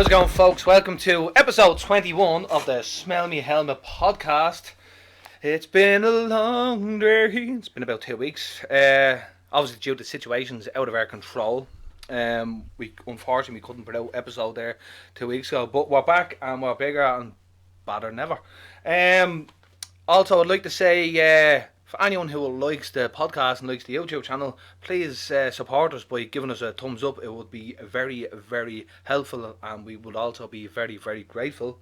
How's it going, folks? Welcome to episode 21 of the Smell Me Helmet podcast. It's been a long day. It's been about 2 weeks. Obviously due to situations out of our control. We unfortunately couldn't put out an episode there 2 weeks ago, but we're back and we're bigger and badder than ever. Also, I'd like to say, for anyone who likes the podcast and likes the YouTube channel, please support us by giving us a thumbs up. It would be very, very helpful, and we would also be very, very grateful.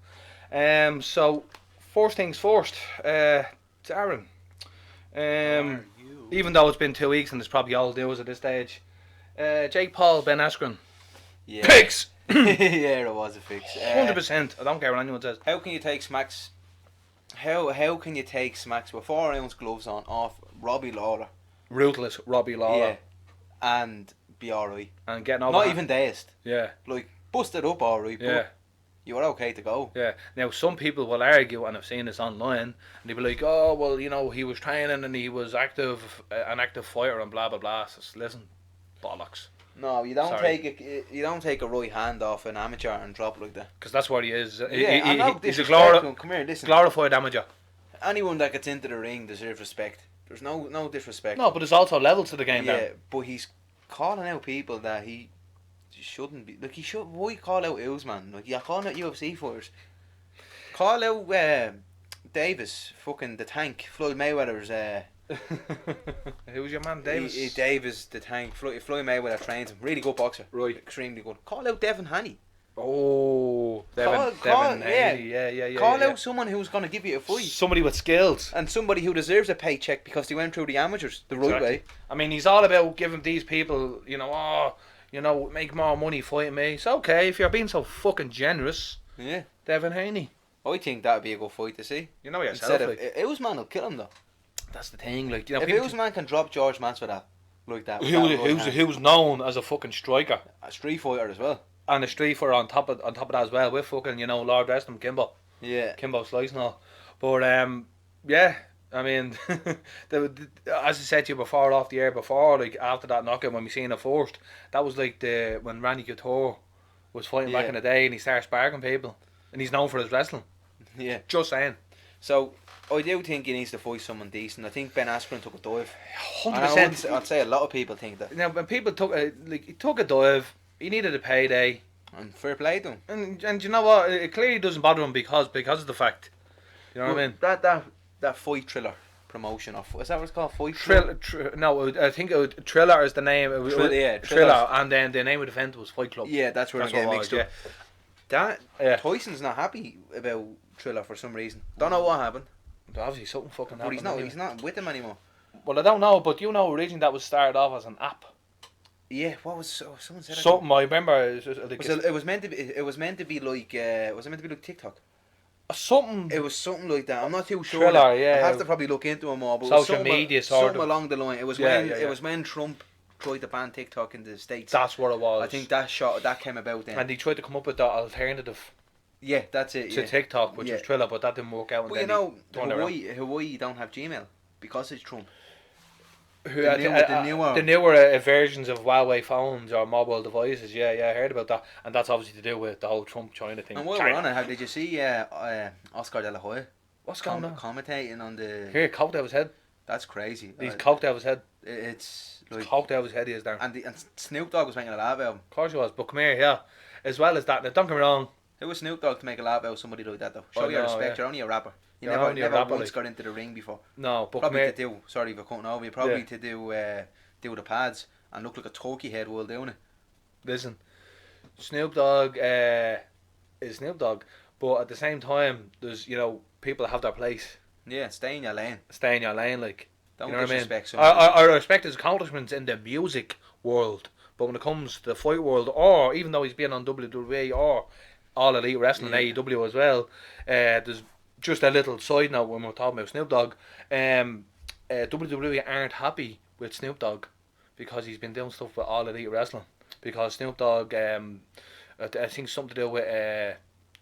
So, first things first, Darren. Even though it's been 2 weeks and it's probably old news at this stage, Jake Paul, Ben Askren. Yeah. Fix! Yeah, it was a fix. 100%. I don't care what anyone says. How can you take smacks? How can you take smacks with 4 ounce gloves on off Robbie Lawler? Ruthless Robbie Lawler. Yeah. And be alright. And getting over Not even dazed. Yeah. Like, busted up alright, Yeah. but you were okay to go. Yeah. Now, some people will argue, and I've seen this online, and they'll be like, oh, well, you know, he was training and he was an active fighter and blah, blah, blah. So, listen, bollocks. No, you don't take a right hand off an amateur and drop it like that. Because that's what he is. He's a come here, listen. Glorified amateur. Anyone that gets into the ring deserves respect. There's no disrespect. No, but there's also levels to the game. Yeah, but he's calling out people that he shouldn't be. Like, he should. Why call out Usman? Like, you're calling out UFC fighters. Call out Davis, fucking the Tank, Floyd Mayweather's. Who's your man, Davis? Davis, the Tank. Floyd Mayweather trains him. Really good boxer. Right. Extremely good. Call out Devin Haney. Oh, Devin Haney. Yeah. Call out someone who's going to give you a fight. Somebody with skills. And somebody who deserves a paycheck because they went through the amateurs the right way. I mean, he's all about giving these people, make more money fighting me. It's okay if you're being so fucking generous. Yeah. Devin Haney. I think that'd be a good fight to see. You know yourself. Usman will kill him though. That's the thing, like, if Usman can drop George Masvidal like that, who's known as a fucking striker, a street fighter as well, and a street fighter on top of that as well, with fucking Lord rest him, Kimbo. Yeah, Kimbo Slice and all. But yeah, I mean, as I said to you before, off the air before, like after that knockout when we seen it first, that was like when Randy Couture was fighting back in the day, and he started sparking people, and he's known for his wrestling. Yeah, just saying. So I do think he needs to fight someone decent. I think Ben Askren took a dive. 100%. I'd say a lot of people think that. Now, when people he took a dive, he needed a payday. And fair play to him. And you know what? It clearly doesn't bother him because of the fact. You know what I mean? That fight thriller promotion is that what it's called? Fight Thriller? No, I think Thriller is the name. Thriller, and then the name of the event was Fight Club. Yeah, that's where I'm getting mixed up. Tyson's not happy about Thriller for some reason. Don't know what happened. Obviously something fucking happened. But he's not with him anymore. Well, I don't know, but originally that was started off as an app. Yeah, what was someone said? Something I remember. It was meant to be. It was meant to be like. Was it meant to be like TikTok? Something. It was something like that. I'm not too sure. Thriller, yeah. I have to probably look into it more. But social media something along the line. It was when Trump tried to ban TikTok in the States. That's what it was. I think that came about then. And he tried to come up with the alternative. Yeah, that's it. To TikTok, which was Thriller, but that didn't work out. Well, Hawaii don't have Gmail because it's Trump. The newer versions of Huawei phones or mobile devices, I heard about that, and that's obviously to do with the whole Trump-China thing. And while we're on it, did you see Oscar De La Hoya? What's going on? Commentating on the... Here, coked out his head. That's crazy. He's coked out his head. It's like... Coked out his head, he is there. And Snoop Dogg was making a laugh out of him. Of course he was, but come here, yeah. As well as that, now don't get me wrong. Who was Snoop Dogg to make a laugh out of somebody like that, though? Show your respect, you're only a rapper. You never once got into the ring before. No, but probably to do. Sorry for cutting over you. Probably to do the pads and look like a turkey head while doing it. Listen, Snoop Dogg is Snoop Dogg, but at the same time, there's people that have their place. Yeah, stay in your lane. Stay in your lane, like. Don't disrespect someone. I respect his accomplishments in the music world, but when it comes to the fight world, or even though he's been on WWE or All Elite Wrestling, AEW as well, there's just a little side note when we're talking about Snoop Dogg. WWE aren't happy with Snoop Dogg because he's been doing stuff with All Elite Wrestling. Because Snoop Dogg, I think something to do with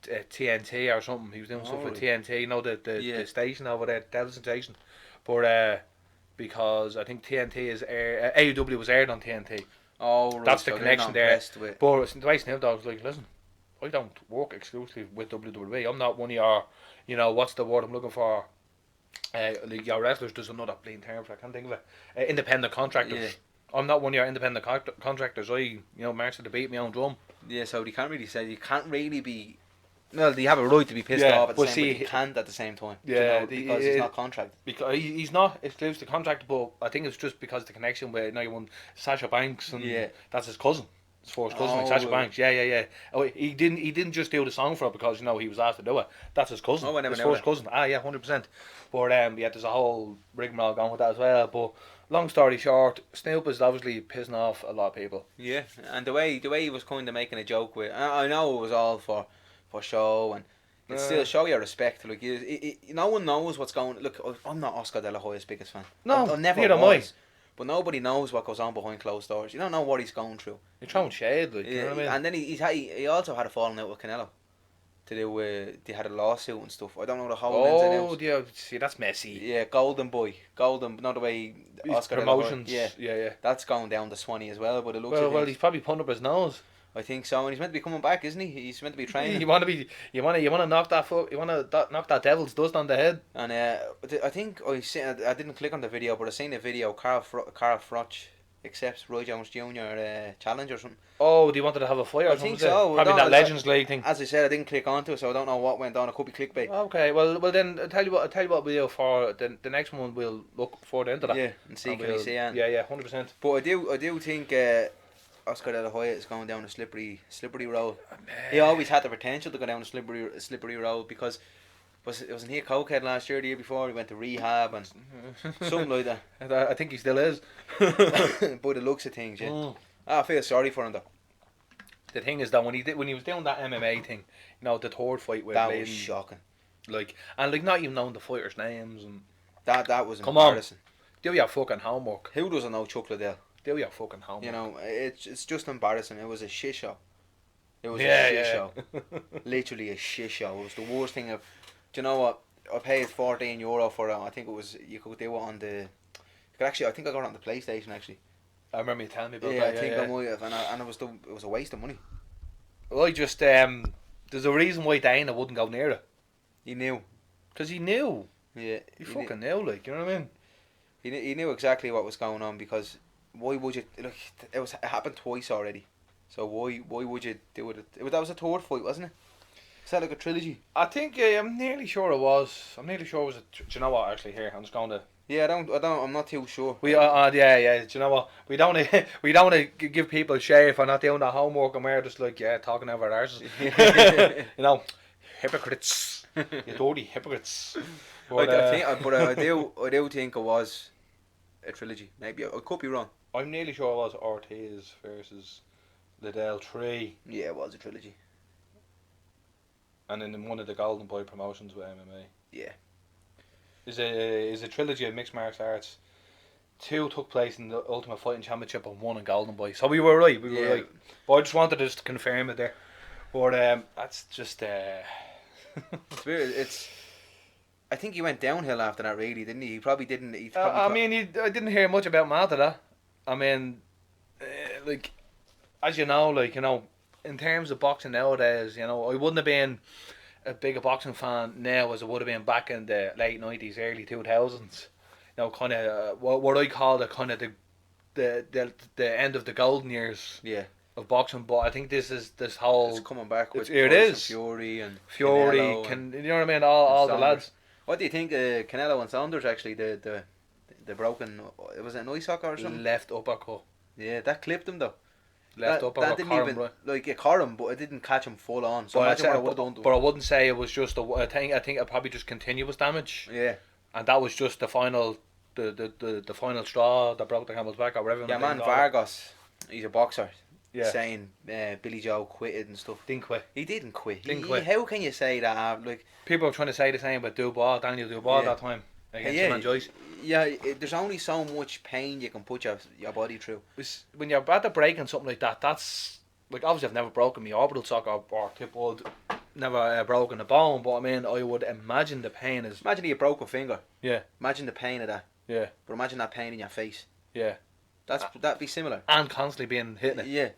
TNT or something. He was doing stuff with TNT, the station over there, the television station. But because I think TNT is AEW was aired on TNT. Oh, right. That's the connection there. But the way Snoop Dogg's like, listen, I don't work exclusively with WWE. I'm not one of your, what's the word I'm looking for? Like your wrestlers, there's another plain term for it, I can't think of it. Independent contractors. Yeah. I'm not one of your independent contractors. I, march to the beat my own drum. Yeah, so they can't really say, you can't really be, well, they have a right to be pissed Yeah, off at the but same, see, but you can't at the same time. Yeah, because he's not contracted. Because he's not exclusive to contract, but I think it's just because of the connection with Sasha Banks, and Yeah. that's his cousin. His first cousin, like Sasha Banks. Yeah. Oh, he didn't just do the song for it because he was asked to do it. That's his cousin. Oh, I never his knew first that. cousin. Yeah, 100%. But yeah, there's a whole rigmarole going with that as well. But long story short, Snoop is obviously pissing off a lot of people. Yeah, and the way he was kind of making a joke with, I know it was all for show, and it's still show your respect. Like no one knows what's going. Look, I'm not Oscar De La Hoya's biggest fan. No, I never neither am I. was. But nobody knows what goes on behind closed doors. You don't know what he's going through. You're throwing shade, like, you know what I mean? And then he also had a falling out with Canelo. To do with, they had a lawsuit and stuff. I don't know the whole ins and outs. Yeah, see, that's messy. Yeah, Golden, not the way Oscar promotions. De La Hoya, Yeah. that's going down the Swanee as well. But it looks Well, he's probably putting up his nose. I think so, and he's meant to be coming back, isn't he? He's meant to be training. You want to knock that devil's dust on the head. And I think I didn't click on the video, but I seen the video. Carl Froch accepts Roy Jones Jr. Challenge or something. Oh, do you wanted to have a fight? I think so. Probably that Legends League thing. As I said, I didn't click onto it, so I don't know what went on. It could be clickbait. Okay, well then I'll tell you what we'll do for the next one. We'll look further into that. Yeah, and see can we see it. Yeah, 100%. But I do think Oscar De La Hoya is going down a slippery road. He always had the potential to go down a slippery road because wasn't he a cokehead last year, the year before? He went to rehab and something like that. I think he still is. By the looks of things, yeah. I feel sorry for him though. The thing is that when he was doing that MMA thing, the third fight with that was shocking. And not even knowing the fighters' names and that was come embarrassing. On, do your fucking homework. Who doesn't know Chuck Liddell? Do your fucking homework. It's just embarrassing. It was a shit show. It was a shit show. Literally a shit show. It was the worst thing. Do you know what? I paid €14 for it. I think it was, you could do it on the. I think I got it on the PlayStation actually. I remember you telling me about that. that. I think I might have, and it was a waste of money. Well, I just there's a reason why Dana wouldn't go near it. He knew. Because he knew. Yeah. He fucking knew, like, you know what I mean? He knew exactly what was going on because why would you? Look, it happened twice already. So why would you do it? That was a third fight, wasn't it? Is that like a trilogy? I think I'm nearly sure it was. I'm nearly sure it was do you know what? Actually, here I'm just going to. Yeah, I'm not too sure. Yeah. Do you know what? We don't want to give people share for not doing their homework, and we're just like talking over our arses. Hypocrites. You dirty hypocrites. But, I do think it was a trilogy. Maybe I could be wrong. I'm nearly sure it was Ortiz versus Liddell 3. Yeah, it was a trilogy. And in one of the Golden Boy promotions with MMA. Yeah. Is a trilogy of mixed martial arts. 2 took place in the Ultimate Fighting Championship and 1 in Golden Boy. So we were right. Right. But I just wanted to confirm it there. But that's just. It's weird. I think he went downhill after that, really, didn't he? He probably didn't. I didn't hear much about him after that. I mean, as you know, in terms of boxing nowadays, I wouldn't have been a big boxing fan now as I would have been back in the late 90s, early 2000s. Kind of what I call the kind of the end of the golden years. Yeah. Of boxing, but I think this whole it's coming back with Fury and Fury, Canelo you know what I mean? All the lads. What do you think of Canelo and Saunders actually? The broken, was it an eye socket or something? Left uppercut. Yeah, that clipped him though. Left uppercut. That didn't even it caught him, but it didn't catch him full on. So but I wouldn't say it was just I think it probably just continuous damage. Yeah. And that was just the final, the final straw that broke the camel's back or whatever. Yeah, man, Vargas, he's a boxer. Yeah. Saying Billy Joe quitted and stuff. Didn't quit. He didn't quit. Quit. How can you say that? People are trying to say the same about Daniel Dubois that time against Simon Joyce. Yeah, there's only so much pain you can put your body through. When you're about to break and something like that, that's obviously I've never broken my orbital socket or tip wood, never broken a bone. But I mean, I would imagine the pain is. Imagine you broke a finger. Yeah. Imagine the pain of that. Yeah. But imagine that pain in your face. Yeah. That'd be similar. And constantly being hitting it. Yeah.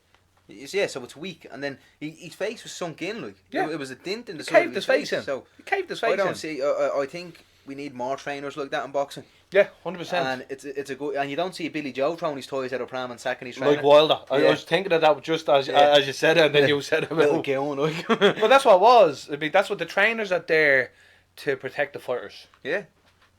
Yeah, so it's weak, and then his face was sunk in, like it was a dent in the He side of caved his his face in. So He caved his face I don't in. see. I think we need more trainers like that in boxing. Yeah, 100%. And it's a good, and you don't see Billy Joe throwing his toys out of pram and sacking his trainer. Like Wilder. I Yeah. was thinking of that just as you said it, and then you said it. Little killing, like. But that's what it was. I mean, that's what the trainers are there to protect the fighters. Yeah,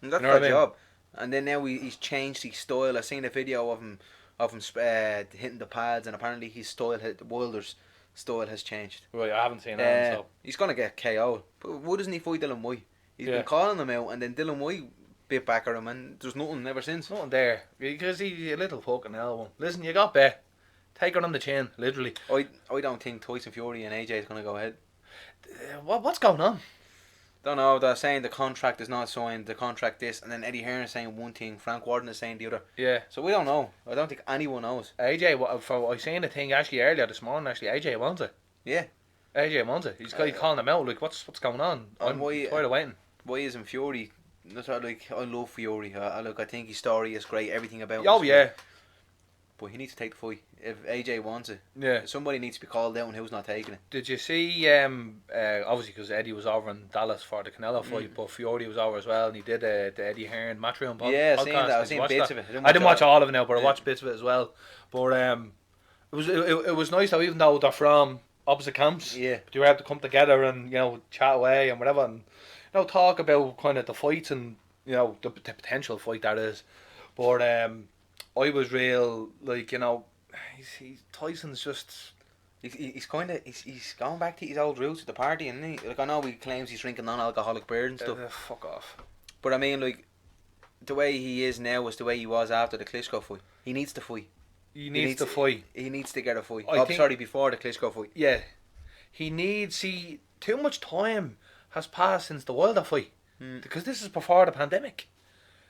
and that's You know what their I mean? job. And then now he's changed his style. I seen a video of him hitting the pads, and apparently his style, Wilder's style, has changed. Right, I haven't seen that. So He's gonna get KO'd. But why doesn't he fight Dylan White? He's been calling him out, and then Dylan White bit back at him, and there's nothing ever since. nothing there because he's a little fucking elbow. Listen, you got bet. Take her on the chin, literally. I don't think Tyson Fury and AJ is gonna go ahead. What's going on? Don't know. They're saying the contract is not signed. The contract this, and then Eddie Hearn is saying one thing. Frank Warden is saying the other. Yeah. So we don't know. I don't think anyone knows. AJ, I seen the thing actually earlier this morning. Actually, AJ wants it. Yeah. AJ wants it. He's calling him out. Like, what's going on? I'm tired of waiting. Why isn't Fury? That's like, I love Fury. I think his story is great. Everything about. Oh him is yeah. great. But he needs to take the fight. If AJ wants it, Yeah. somebody needs to be called out, and who's not taking it. Did you see? Obviously, because Eddie was over in Dallas for the Canelo fight, but Fury was over as well, and he did the Eddie Hearn Matchroom podcast. Yeah, I seen that. I seen bits of it. I didn't watch all of it now, but I watched bits of it as well. But it was nice though, even though they're from opposite camps. Yeah. They were able to come together and chat away and whatever, and talk about kind of the fights and the potential fight that is. But I was real like he's Tyson's just. He's going back to his old roots at the party, isn't he? Like, I know he claims he's drinking non-alcoholic beer and stuff. Fuck off. But I mean, like, the way he is now is the way he was after the Klitschko fight. He needs to fight. He needs to fight. He needs to get a fight. Before the Klitschko fight. Yeah. He needs. See, too much time has passed since the Wilder fight. Because this is before the pandemic.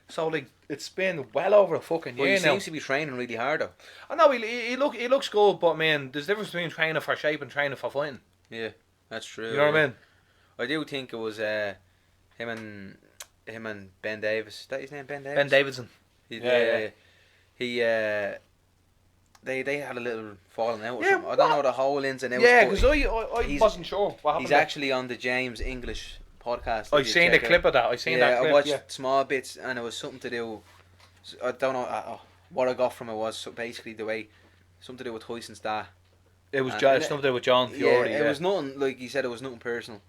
So, like, it's been well over a fucking year he now. seems to be training really hard, though. I know, he looks good, but, man, there's a difference between training for shape and training for fighting. Yeah, that's true. You know what I mean? I do think it was him and Ben Davis. Is that his name, Ben Davis? Ben Davidson. They had a little falling out or something. I don't know the whole ins and outs. Yeah, because I wasn't sure what happened. He's actually on the James English podcast. I seen the clip of that. I seen that clip. I watched small bits, and it was something to do. I don't know what I got from it was basically the way something to do with Tyson's dad. It was something to do with John Fury. It was nothing, like he said, it was nothing personal.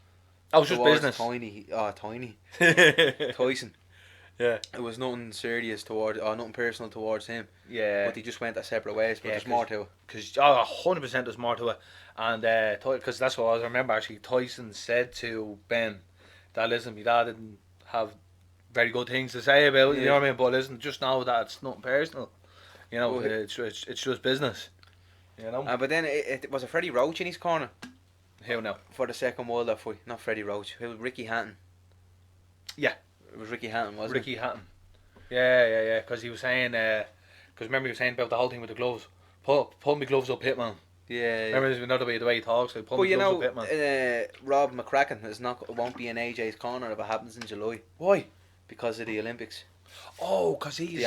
It was just business. Tiny. Tyson. Yeah. It was nothing serious nothing personal towards him. Yeah. But they just went their separate ways. But there's more to it. Because 100% there's more to it, and because that's what I remember actually. Tyson said to Ben that, listen, my dad didn't have very good things to say about it. You know what I mean? But listen, just know that it's nothing personal. It's just business. But then it was a Freddie Roach in his corner. Who now? For the second Wilder fight, not Freddie Roach. Who? Ricky Hatton. Yeah. It was Ricky Hatton, wasn't Ricky Hatton. Yeah. Because he was saying, because remember he was saying about the whole thing with the gloves. Pull my gloves up, Hitman. Yeah. Remember another way the way he talks. Like, pull my gloves up, Hitman. Rob McCracken won't be in AJ's corner if it happens in July. Why? Because of the Olympics. Oh, because he's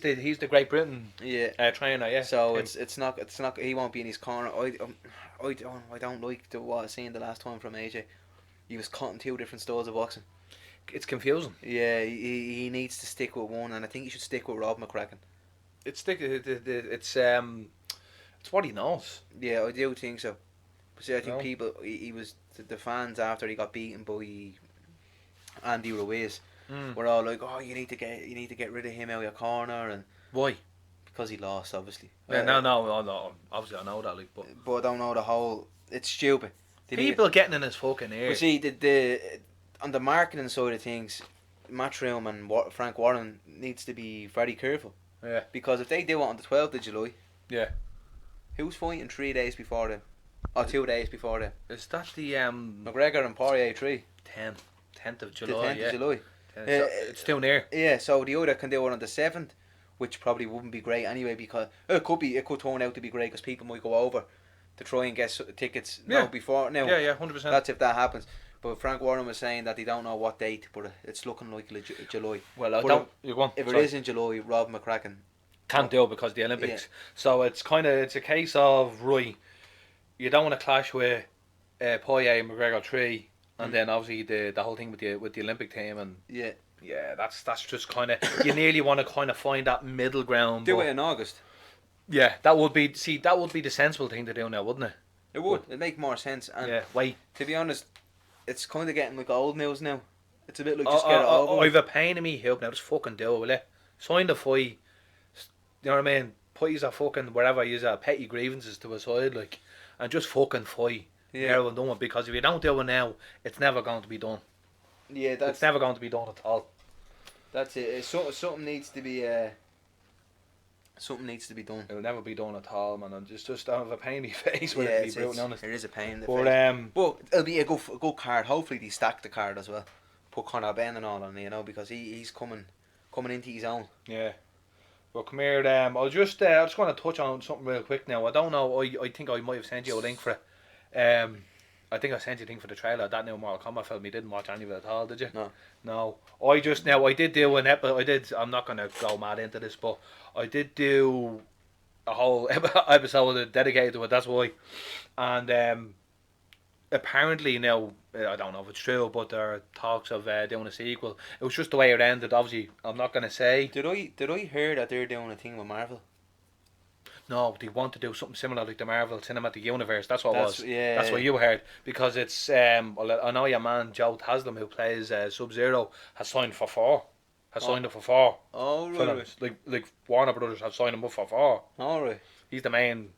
the Great Britain trainer. Yeah. So it's not he won't be in his corner. I don't like what I seen the last time from AJ. He was cutting two different styles of boxing. It's confusing. Yeah, he needs to stick with one, and I think he should stick with Rob McCracken. It's what he knows. Yeah, I do think so. But see, I think people, he was the fans after he got beaten by Andy Ruiz. We're all like, oh, you need to get rid of him out of your corner, and why? Because he lost, obviously. Yeah, no. Obviously, I know that, like, but I don't know the whole. It's stupid. People getting in his fucking ear. But see, the on the marketing side of things, Matchroom and Frank Warren needs to be very careful. Yeah. Because if they do it on the 12th of July, yeah, who's fighting 3 days before them, or 2 days before them? Is that the McGregor and Poirier 10th of July? The 10th of July. It's too near. Yeah, so the other can do it on the 7th, which probably wouldn't be great anyway, because it could turn out to be great because people might go over to try and get tickets. Yeah. No, before now. Yeah, 100%. That's if that happens. But Frank Warren was saying that they don't know what date, but it's looking like July. Well, if it is in July, Rob McCracken can't do it because of the Olympics. Yeah. So it's a case of, right, you don't want to clash with Poirier and McGregor 3, and then obviously the whole thing with the Olympic team, and yeah, that's just kind of you nearly want to kind of find that middle ground. Do it in August. Yeah, that would be the sensible thing to do now, wouldn't it? It would. It'd make more sense. And yeah, wait. To be honest, it's kind of getting like old news now. It's a bit like just get it over. I've a pain in me hip now. Just fucking do it, will you? Sign the fight. You know what I mean? Put you a fucking wherever you petty grievances to a side, like, and just fucking fight. Yeah, well done. Because if you don't do it now, it's never going to be done. Yeah, it's never going to be done at all. That's it. Something needs to be. Something needs to be done. It'll never be done at all, man. And just I have a pain in my face with it. To be brutally honest, there is a pain in the face. But it'll be a good card. Hopefully, they stack the card as well. Put Conor Ben and all on, you know, because he's coming into his own. Yeah. Well, come here. I just want to touch on something real quick now. I don't know. I think I might have sent you a link for it. I think I sent you a link for the trailer. That new Mortal Kombat film. You didn't watch any of it at all, did you? No. I did do an episode. I'm not gonna go mad into this, but I did do a whole episode dedicated to it. That's why. And apparently now, I don't know if it's true, but there are talks of doing a sequel. It was just the way it ended. Obviously, I'm not gonna say. Did I hear that they're doing a thing with Marvel? No, they want to do something similar like the Marvel Cinematic Universe. That's what it was. Yeah, that's what you heard. Because it's well, I know your man Joe Taslim, who plays Sub-Zero, has signed for 4. Signed up for 4. Oh right. Like Warner Brothers have signed him up for 4. Oh right. He's the main.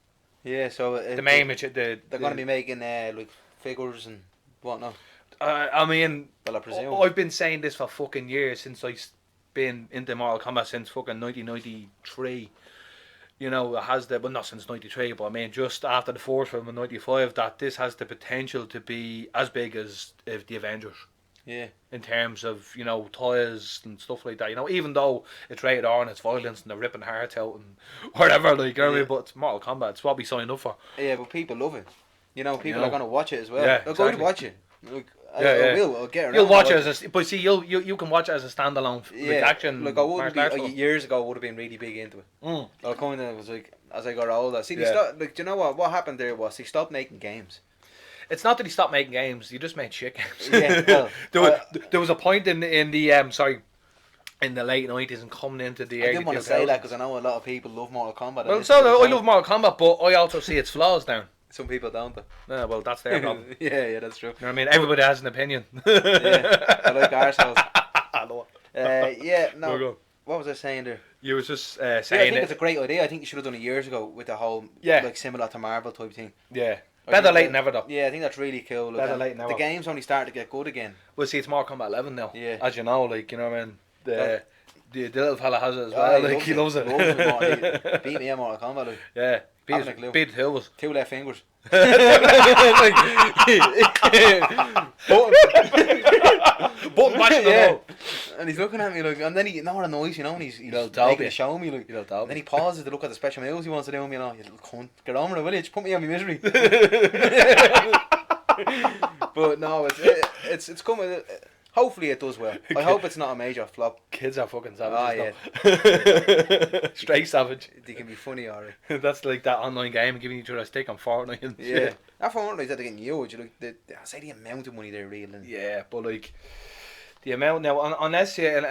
Yeah, so the main. They're going to be making like figures and whatnot. I mean, well, I presume. I've been saying this for fucking years since I've been into Mortal Kombat since fucking 1993. You know, it has well, not since 93, but I mean, just after the 4th film in 95, that this has the potential to be as big as the Avengers. Yeah. In terms of, you know, toys and stuff like that. You know, even though it's rated R and it's violence and they're ripping hearts out and whatever, like, you know what I mean? But it's Mortal Kombat. It's what we signed up for. Yeah, but people love it. You know, people are going to watch it as well. Yeah, they're going to watch it. Like, I'll get around. You'll watch it but see, you can watch it as a standalone action. Like I wouldn't be, years ago, I would have been really big into it. I kind of was like, as I got older. See, they stopped, like, do you know what happened there was they stopped making games. It's not that he stopped making games; he just made shit games. Yeah, well, there was a point in the in the late 90s and coming into the early 2000s. I didn't want to say that because I know a lot of people love Mortal Kombat. Well, so I love Mortal Kombat, but I also see its flaws now. Some people don't. Yeah, well, that's their problem. yeah, that's true. You know what I mean? Everybody has an opinion. Yeah, I like ourselves. I know it. Yeah, no. What was I saying there? You was just saying I think it's a great idea. I think you should have done it years ago with the whole like similar to Marvel type thing. Yeah. Better late than never, though. Yeah, I think that's really cool. Better late than never. The game's only starting to get good again. Well, see, it's Mortal Kombat 11 now. Yeah. As you know, like, you know what I mean? The little fella has it as well. Like, he loves it. Beat me at Mortal Kombat. Like. Yeah. Beat the Hilbers. 2 left fingers. Button mashing them all. And he's looking at me like, and then he not a noise, you know, and he's making a show me like, and then he pauses to look at the special moves he wants to do, you know, you little cunt, get on with it, will you? Just put me on my misery. But no, it's coming. Hopefully it does well. I hope it's not a major flop. Kids are fucking savages. Oh yeah. Straight savage. They can be funny, alright. That's like that online game giving each other a stick on Fortnite and shit. Yeah. That Fortnite's that they're getting huge. Like, I say the amount of money they're reeling. Yeah, but like the amount now, unless you're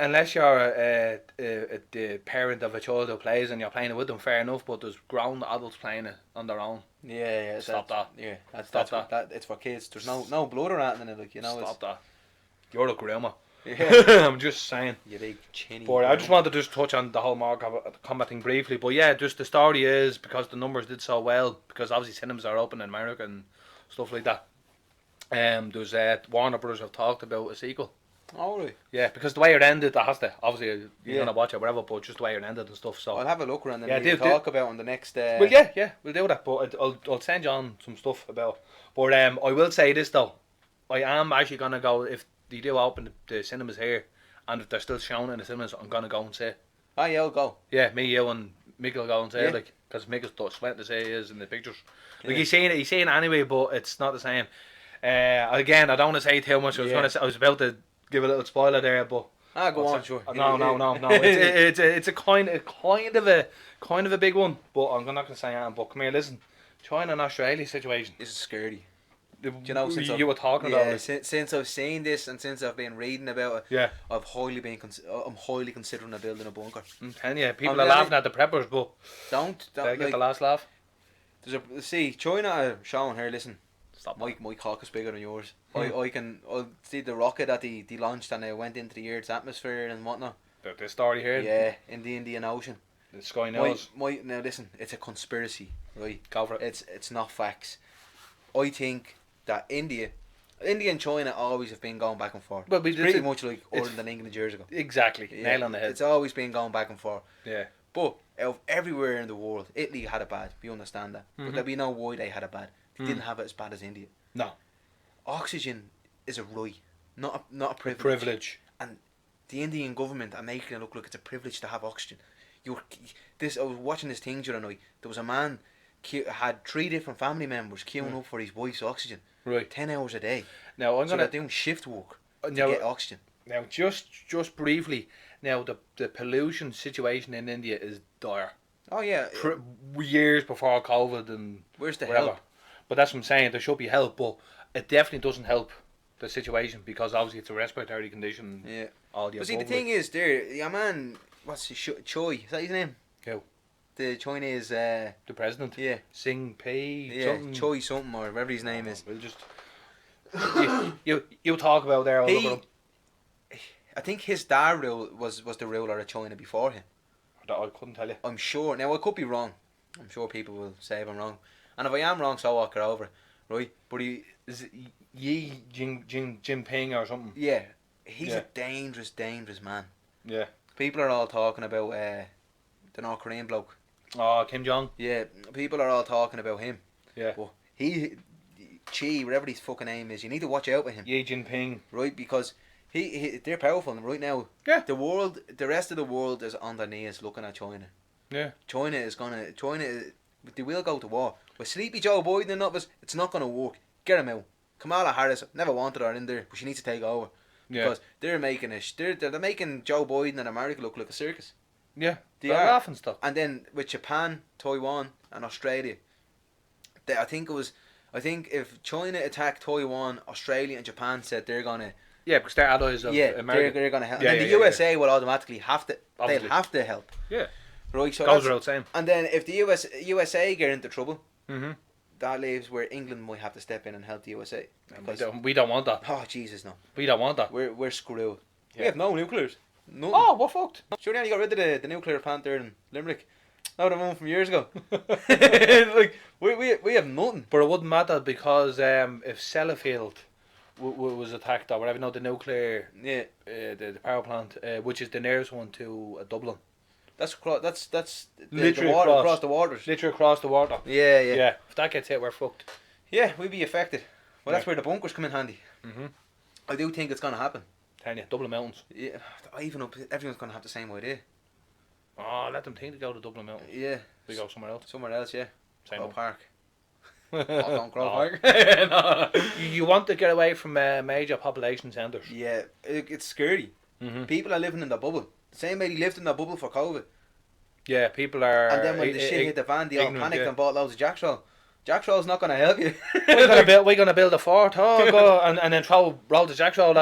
the parent of a child who plays and you're playing it with them, fair enough. But there's grown adults playing it on their own. Yeah. Stop that. Yeah, that. It's for kids. There's no blood or anything in it. Like, you know. Stop that. You're a grandma. Yeah. I'm just saying. You big chinny. But I just wanted to just touch on the whole Mortal Kombat thing briefly. But yeah, just the story is because the numbers did so well, because obviously cinemas are open in America and stuff like that. There's Warner Brothers have talked about a sequel. Oh really? Yeah, because the way it ended, that has to obviously you're gonna watch it, whatever. But just the way it ended and stuff. So I'll have a look around and we'll talk about on the next. Well, yeah, we'll do that. But I'll send you on some stuff about. But I will say this though, I am actually gonna go if they do open the cinemas here, and if they're still showing in the cinemas, I'm gonna go and see it. Oh yeah, I'll go. Yeah, me, you, and Mick will go and see it, like, because Mick is sweating to say he is in the pictures. Like he's saying it anyway, but it's not the same. Again, I don't want to say too much. I was about to give a little spoiler there, but go on, sure. No. It's a kind of a big one, but I'm not gonna say anything. But come here, listen. China and Australia situation. This is scary. Do you know, since you were talking about it? Since I've seen this and since I've been reading about it, Yeah. I'm highly considering building a bunker. I'm telling you, people are laughing at the preppers, but don't they get the last laugh. See, China are showing here. Listen, Stop. my cock is bigger than yours. I'll see the rocket that they launched and it went into the Earth's atmosphere and whatnot. The story here. Yeah, in the Indian Ocean. The Sky knows. Now listen, it's a conspiracy, right? Go for it. It's not facts. I think that India and China always have been going back and forth. But it's pretty much like Ireland and England years ago. Exactly. Yeah, Nail on the head. It's always been going back and forth. Yeah. But out of everywhere in the world, Italy had it bad. We understand that. But we know why they had it bad. They didn't have it as bad as India. No. Oxygen is a right, not a privilege. Privilege. And the Indian government are making it look like it's a privilege to have oxygen. I was watching this thing during the night. There was a man had 3 different family members queuing up for his wife's oxygen. Right. 10 hours a day. Now they're doing shift work to get oxygen. Now, just briefly, now the pollution situation in India is dire. Oh yeah. Years before COVID and where's the whatever. help? But that's what I'm saying. There should be help, but it definitely doesn't help the situation because obviously it's a respiratory condition. Yeah. All the but see, the thing is, your man, what's his Choi? Is that his name? Who? The Chinese. The president. Yeah. Sing Pei. Yeah. Something. Choi something or whatever his name is. We'll just. you talk about there. I'll look at him. I think his dad was the ruler of China before him. I couldn't tell you. I'm sure. Now I could be wrong. I'm sure people will say if I'm wrong. And if I am wrong, so I'll walk it over. Right? But he is it Yi Jinping or something. Yeah. He's a dangerous man. Yeah. People are all talking about the North Korean bloke. Oh, Kim Jong. Yeah. People are all talking about him. Yeah. But Chi, whatever his fucking name is, you need to watch out with him. Yi Jinping. Right? Because they're powerful right now. Yeah. The rest of the world is on their knees looking at China. Yeah. They will go to war. With Sleepy Joe Biden and others, it's not going to work. Get him out. Kamala Harris, never wanted her in there, but she needs to take over. Yeah. Because they're making they're making Joe Biden and America look like a circus. Yeah. They're laughing stuff. And then with Japan, Taiwan, and Australia, I think if China attacked Taiwan, Australia and Japan said they're gonna. Yeah, because they're allies of America. They're gonna help. Yeah, and then the USA will automatically have to. Obviously. They'll have to help. Yeah. Right. So goes without saying. And then if the USA get into trouble, Mm-hmm. that leaves where England might have to step in and help the USA. We don't want that. Oh Jesus, no. We don't want that. We're screwed. Yeah. We have no nuclears. Nothing. Oh, we're fucked. Sure, they only got rid of the nuclear plant there in Limerick. That would have won from years ago. Like we have nothing. But it wouldn't matter because if Sellafield was attacked or whatever, the nuclear, the power plant, which is the nearest one to Dublin. That's Literally the water across the waters. Literally across the water. Yeah. Yeah. If that gets hit, we're fucked. Yeah, we'd be affected. Well, that's Yeah. where the bunkers come in handy. Mhm. I do think it's gonna happen. Telling you, Dublin Mountains. Yeah, everyone's gonna have the same idea. Oh, let them think to go to Dublin Mountains. Yeah. We go somewhere else. Somewhere else, yeah. Say Crow no. Park. Don't Crow No. Park. No. You want to get away from major population centres. Yeah, it's scary. Mm-hmm. People are living in the bubble. The same way they lived in the bubble for COVID. Yeah, people are. And then when the shit hit the fan, they all ignorant, panicked yeah. and bought loads of Jack Straw. Jack Straw's not going to help you. We're gonna build a fort. Oh, go and then roll the jackstraw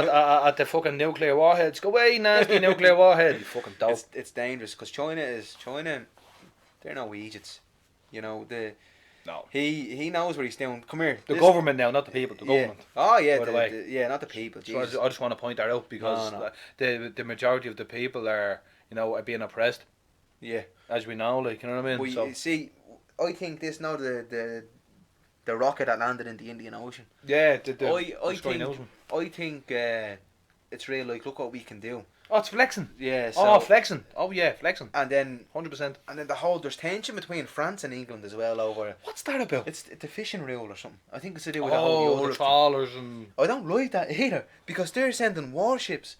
at the fucking nuclear warheads. Go away, nasty nuclear warhead. You fucking dope. It's dangerous because China. They're no Egypts. You know No. He knows what he's doing. Come here. The government now, not the people. The government. Oh yeah. By the way. Yeah, not the people. So I just want to point that out because No. the majority of the people are are being oppressed. Yeah. As we know, like, you know what I mean. Well, So you see, I think this now the rocket that landed in the Indian Ocean. yeah, I think it's real. Like, look what we can do. Oh, it's flexing. Yeah. Oh, flexing. Oh yeah, flexing. And then 100%. And then there's tension between France and England as well over. What's that about? It's the fishing rule or something. I think it's to do with the whole Oh, Europe the trawlers and. I don't like that either because they're sending warships.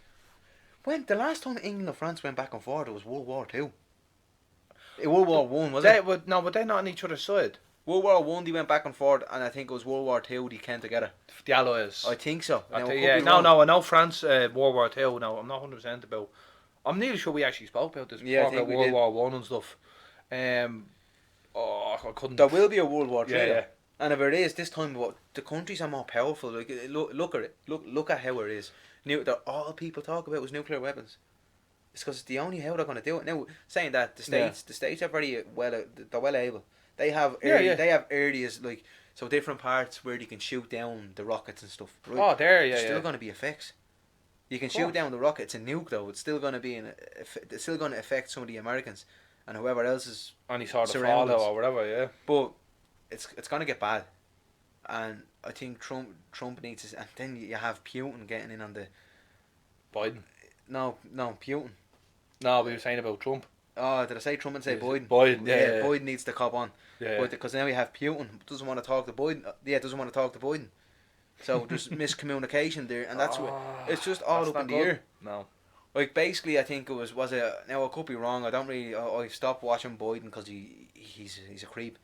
When the last time England and France went back and forth, it was World War Two. World War One, was it? But they're not on each other's side. World War One, they went back and forth, and I think it was World War Two they came together. The Allies. I think so. Now, I know France, World War Two. No, I'm not 100% about. I'm nearly sure we actually spoke about this before, Yeah, I think about we World did. War One and stuff. Oh, I couldn't. There will be a World War III. Yeah. And if it is, this time the countries are more powerful. Like, look at it. Look at how it is. All people talk about is nuclear weapons. It's because it's the only how they're going to do it. Now, saying that, the states are very they're well able. They have they have areas like, so different parts where you can shoot down the rockets and stuff. Right? Oh, There's still going to be effects. You can shoot down the rocket. It's a nuke though. It's still going to be it's still going to affect some of the Americans and whoever else is any sort of fallout or whatever. Yeah. But it's going to get bad, and I think Trump needs to. And then you have Putin getting in on the. Biden. No, Putin. No, we were saying about Trump. Oh, did I say Trump and say Biden? Biden, yeah. Biden needs to cop on. Yeah. But because now you have Putin doesn't want to talk to Biden. Doesn't want to talk to Biden. So there's miscommunication there, and that's what it's just all up in the air. No. Like basically, I think it was it. Now I could be wrong. I don't really. I stopped watching Biden because he's a creep,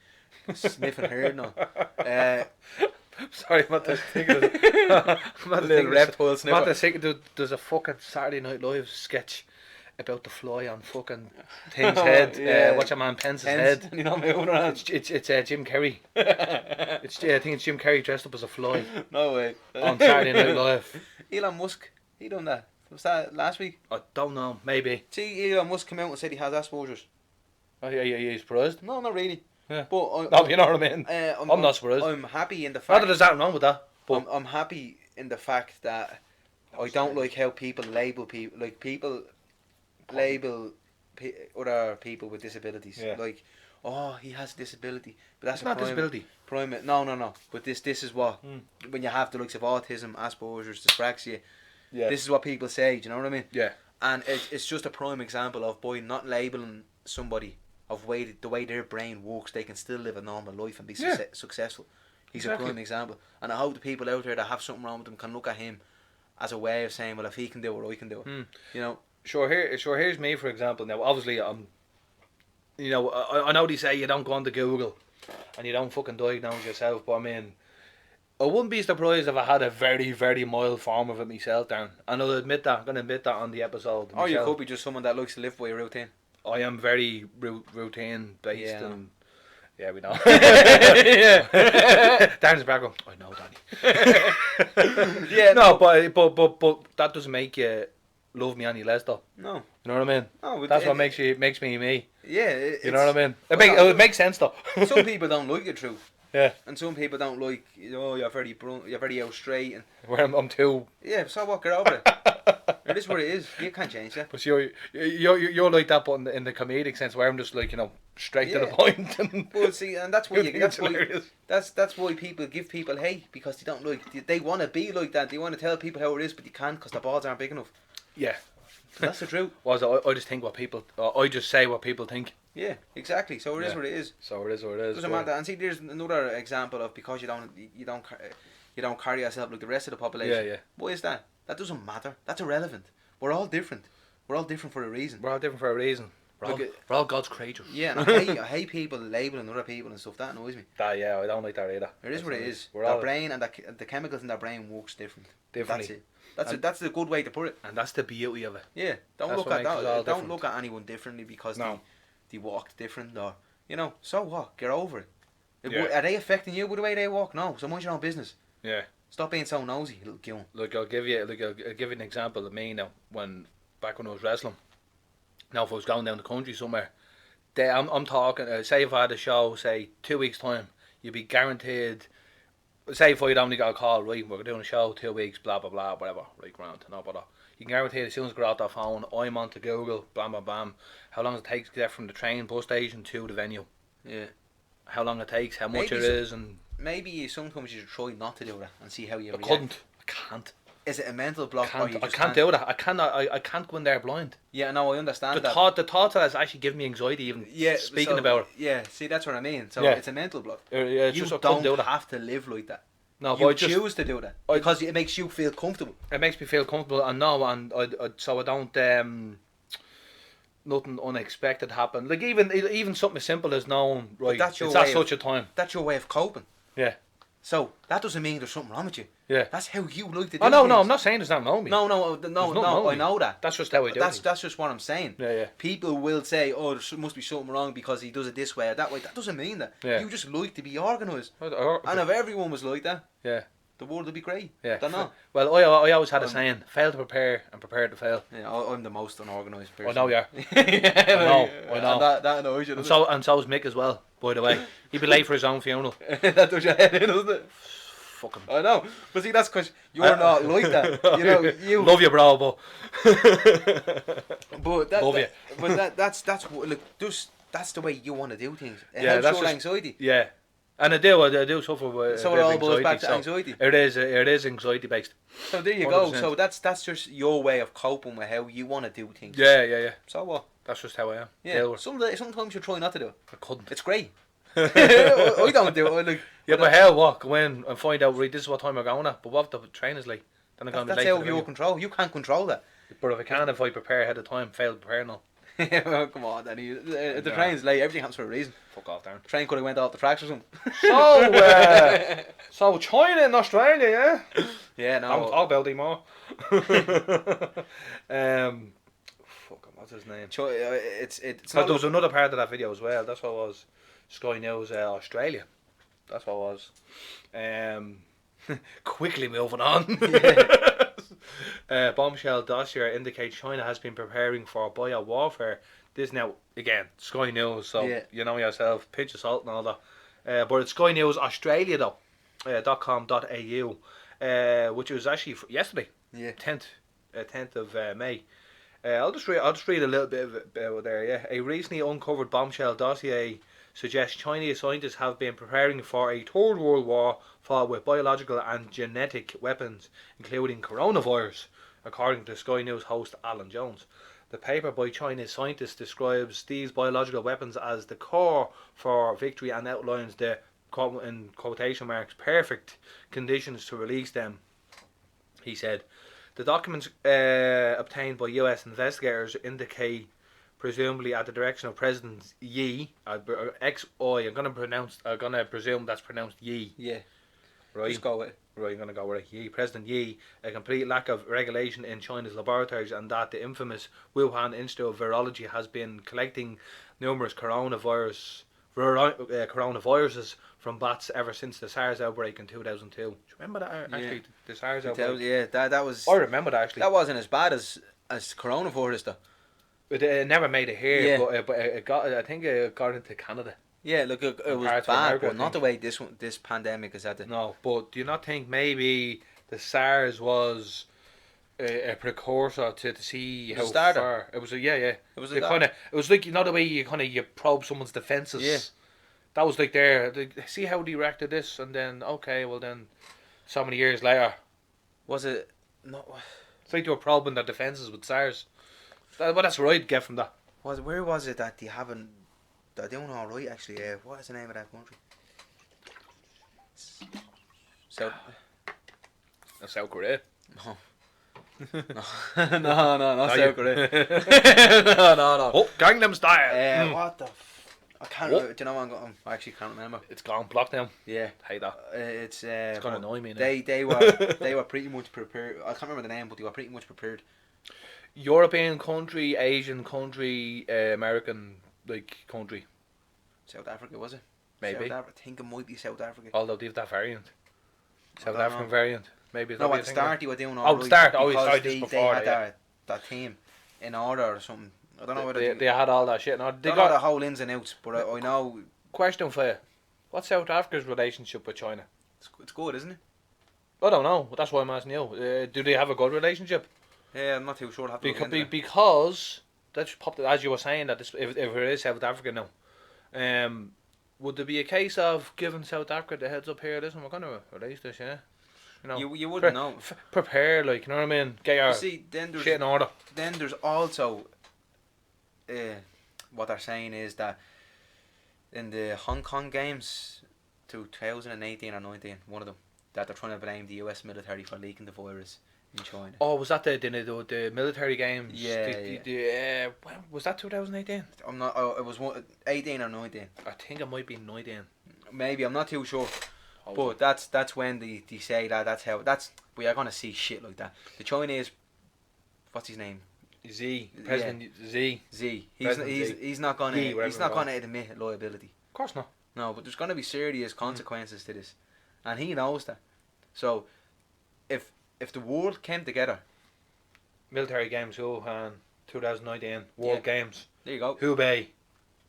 sniffing hair now. Sorry, I'm not thinking of I'm not little reptile sniffer. I'm not thinking there's a fucking Saturday Night Live sketch about the fly on fucking Thing's head. What's your man Pence's head? You know, moving around. It's Jim Carrey. I think it's Jim Carrey dressed up as a fly. No way. On Saturday Night Live. Elon Musk, he done that. Was that last week? I don't know. Maybe. See, Elon Musk came out and said he has Asperger's. Oh yeah, he's surprised. No, not really. Yeah. But no, you know what I mean. I'm not surprised. I'm happy in the Not fact. that there's nothing wrong with that. But I'm happy in the fact that I don't like how people label people. Like people label other people with disabilities. Yeah. Like, oh, he has a disability, but that's it's not disability. No. But this is what when you have the likes of autism, Asperger's, dyspraxia. Yeah. This is what people say. Do you know what I mean? Yeah. And it's just a prime example of by not labeling somebody of the way their brain works, they can still live a normal life and be successful. He's a prime example, and I hope the people out there that have something wrong with them can look at him as a way of saying, well, if he can do it, I can do it. You know. Here's me for example. Now, obviously, I know they say you don't go onto Google and you don't fucking diagnose yourself, but I mean, I wouldn't be surprised if I had a very, very mild form of it myself, Darren. And I'll admit that. I'm going to admit that on the episode. Or you could be just someone that likes to live by a routine. I am very routine based, and yeah, we know. Darren's background. I know, Danny. Yeah. No, but that doesn't make you love me any less, though. No. You know what I mean? No, that's what makes me me. Yeah. You know what I mean? It makes sense, though. Some people don't like it, true. Yeah. And some people don't like, you're very out straight, and where I'm too. Yeah, so what? Get over it. It is what it is. You can't change that. But you're like that, but in the comedic sense, where I'm just like, straight to the point. And well, see, and that's why that's why people give people hate, because they don't like. They want to be like that. They want to tell people how it is, but they can't because the balls aren't big enough. Yeah. That's the truth. I just think what people. I just say what people think. Yeah, exactly. So it is what it is. So it is what it is. Doesn't matter. And see, there's another example of because you don't carry yourself like the rest of the population. Yeah. Why is that? That doesn't matter. That's irrelevant. We're all different. We're all different for a reason. We're all God's creatures. Yeah, and I hate people labeling other people and stuff. That annoys me. I don't like that either. It is what it is. Our brain and the chemicals in their brain works different. Differently. That's it. That's a good way to put it. And that's the beauty of it. Yeah. Don't look at anyone differently because they walk different, or so what? Get over it. Are they affecting you with the way they walk? No. So mind your own business. Yeah. Stop being so nosy, little gill. Look, I'll give you an example of me now. Back when I was wrestling. Now, if I was going down the country somewhere, I'm talking. Say if I had a show, say 2 weeks time, you'd be guaranteed. Say if I'd only got a call, right? We're doing a show 2 weeks, blah blah blah, whatever. Right, grand, no bother. You can guarantee as soon as I get out that phone, I'm onto Google, bam bam bam. How long it takes to get from the train bus station to the venue? Yeah. How long it takes, how much it is, and maybe sometimes you should try not to do that and see how you react. I can't. Is it a mental block? I can't do that. I can't go in there blind. Yeah, no, I understand the thought that has actually given me anxiety even speaking about it. Yeah, see, that's what I mean. So it's a mental block. You don't have to live like that. No, you choose to do that because it makes you feel comfortable. It makes me feel comfortable, and so I don't. Nothing unexpected happen. Like even something as simple as knowing, right? It's at such a time. That's your way of coping. Yeah. So that doesn't mean there's something wrong with you. Yeah. That's how you like to do Oh no, things. no, I'm not saying there's nothing wrong with me. No, nothing wrong I with me. know that. That's just how I do That's things. just what I'm saying. Yeah. People will say, "Oh, there must be something wrong because he does it this way or that way." That doesn't mean that. Yeah. You just like to be organised. And Or- if everyone was like that, Yeah. the world would be great. Yeah. Don't know. Well, I always had a saying: fail to prepare and prepare to fail. Yeah, I'm the most unorganised person. I know you are. Yeah, I know. And that annoys you. And so is Mick as well. By the way, he'd be late for his own funeral. That does your head in, doesn't it? Fuck him. I know, but see, that's because you're not like that. You know, you love you, bro, but love you. But that's what, look, that's the way you want to do things. It Yeah, helps that's your just- anxiety. yeah. And I do suffer with So a it bit all of boils back to so anxiety. It is anxiety based. So there you go. 100%. So that's just your way of coping with how you want to do things. Yeah. So what? That's just how I am. Yeah. Sometimes you try not to do it. I couldn't. It's great. I don't do it. Like, Yeah, but hell, what? Go in and find out, right, this is what time we're going at. But what if the train is late? Then I'm going to be that's late. out of your control. You can't control that. But if I prepare ahead of time, fail to prepare now. Well, come on, Danny. The Nah. train's late. Everything happens for a reason. Fuck off, Darren. The train could have went off the tracks or something. So China and Australia, yeah? Yeah, Don't no. talk about it more. What's his name? It's So not. there was another part of that video as well. That's what was Sky News Australia. That's what was. Quickly moving on. Bombshell dossier indicates China has been preparing for bio warfare. This now again Sky News, so Yeah. you know yourself, pinch of salt and all that. But it's Sky News Australia though, .com.au, which was actually yesterday, Yeah. 10th of May. I'll just read a little bit of it there. Yeah, a recently uncovered bombshell dossier suggests Chinese scientists have been preparing for a third world war fought with biological and genetic weapons, including coronavirus, according to Sky News host Alan Jones. The paper by Chinese scientists describes these biological weapons as the core for victory and outlines the, in quotation marks, perfect conditions to release them, he said. The documents obtained by US investigators indicate, presumably at the direction of President Yi, XI, I'm gonna presume that's pronounced Yi. Yeah. Right. Just go with it. Right, I'm gonna go with it. Yi, President Yi, a complete lack of regulation in China's laboratories, and that the infamous Wuhan Institute of Virology has been collecting numerous coronaviruses from bats ever since the SARS outbreak in 2002. Do you remember that? Actually, the SARS outbreak. Yeah, that was. I remember that actually. That wasn't as bad as coronavirus though. It never made it here, Yeah. but it got. I think it got into Canada. Yeah, look, it was parts of bad, America, I but not think. the way this pandemic is at the. No, but do you not think maybe the SARS was a precursor to see how starter. far it was? Yeah. It was It was like, you know, the way you probe someone's defenses. Yeah. That was like see how they reacted this, and then okay, well then, so many years later, Was it? No. it's like they were probing their defenses with SARS. That's what I'd get from that. Where was it that they haven't? They're doing all right actually. Yeah. What is the name of that country? South. South Korea. No. No, not you- South Korea. No. Oh, Gangnam Style. What the? I can't. What? Remember. Do you know what I actually can't remember. It's gone blocked now. Yeah. Hate that. It's gonna annoy me now. They were pretty much prepared. I can't remember the name, but they were pretty much prepared. European country, Asian country, American country. South Africa, was it? Maybe. South Africa. I think it might be South Africa. Although they have that variant. South don't African know. variant. Maybe it's No, not at the start they were doing all Oh, right the start. Oh, because sorry, just they before had that, that team in order or something. I don't know whether they had all that shit. No, they don't know the got whole ins and outs, but I know question for you. What's South Africa's relationship with China? it's good, isn't it? I don't know. That's why I'm asking you. Do they have a good relationship? Yeah, I'm not too sure. I'll have to look into that. Because that's popped as you were saying that if it is South Africa now, would there be a case of giving South Africa the heads up here? Listen, we're going to release this, yeah. You know, You wouldn't know. Prepare, you know what I mean. Get your You see, then shit in order. there's also what they're saying is that in the Hong Kong games 2018 or 19, one of them, that they're trying to blame the US military for leaking the virus in China. Oh, was that the military games? Yeah, when was that 2018? I'm not. It was 18 or 19. I think it might be 19. Maybe, I'm not too sure. But that's when they say that's how we are gonna see shit like that. The Chinese, what's his name? Z, President Z. He's not gonna admit liability. Of course not. No, but there's gonna be serious consequences to this, and he knows that. So, if the world came together, Military Games Wuhan 2019 World Games. There you go. Hubei,